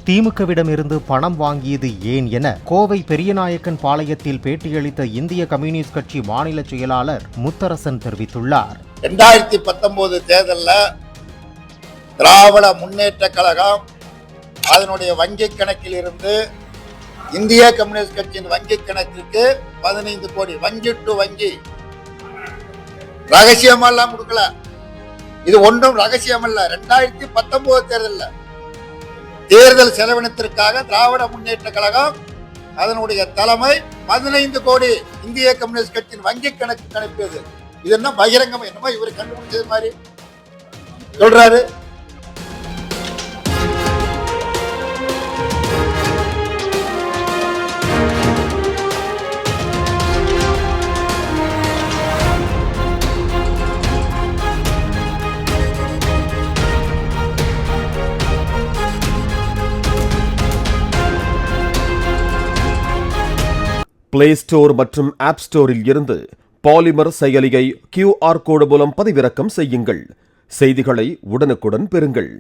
திமுகவிடமிருந்து பணம் வாங்கியது ஏன் என கோவை பெரியநாயக்கன் பாளையத்தில் பேட்டியளித்த இந்திய கம்யூனிஸ்ட் கட்சி மாநில செயலாளர் முத்தரசன் தெரிவித்துள்ளார். 2019 தேர்தலில் திராவிட முன்னேற்ற கழகம் அதனுடைய வங்கி கணக்கில் இருந்து இந்திய கம்யூனிஸ்ட் கட்சியின் வங்கி கணக்கிற்கு 15 கோடி வங்கி டு வங்கி ரகசியமெல்லாம் கொடுக்கல. இது ஒன்றும் ரகசியம் அல்ல. 2019 தேர்தல் செலவினத்திற்காக திராவிட முன்னேற்ற கழகம் அதனுடைய தலைமை 15 கோடி இந்திய கம்யூனிஸ்ட் கட்சியின் வங்கி கணக்கு அனுப்பியது. இது என்ன பகிரங்கம்? என்னமோ இவர் கண்டுபிடிச்சது மாதிரி சொல்றாரு. பிளே ஸ்டோர் மற்றும் ஆப் ஸ்டோரில் இருந்து பாலிமர் செயலியை QR கோடு மூலம் பதிவிறக்கம் செய்யுங்கள். செய்திகளை உடனுக்குடன் பெறுங்கள்.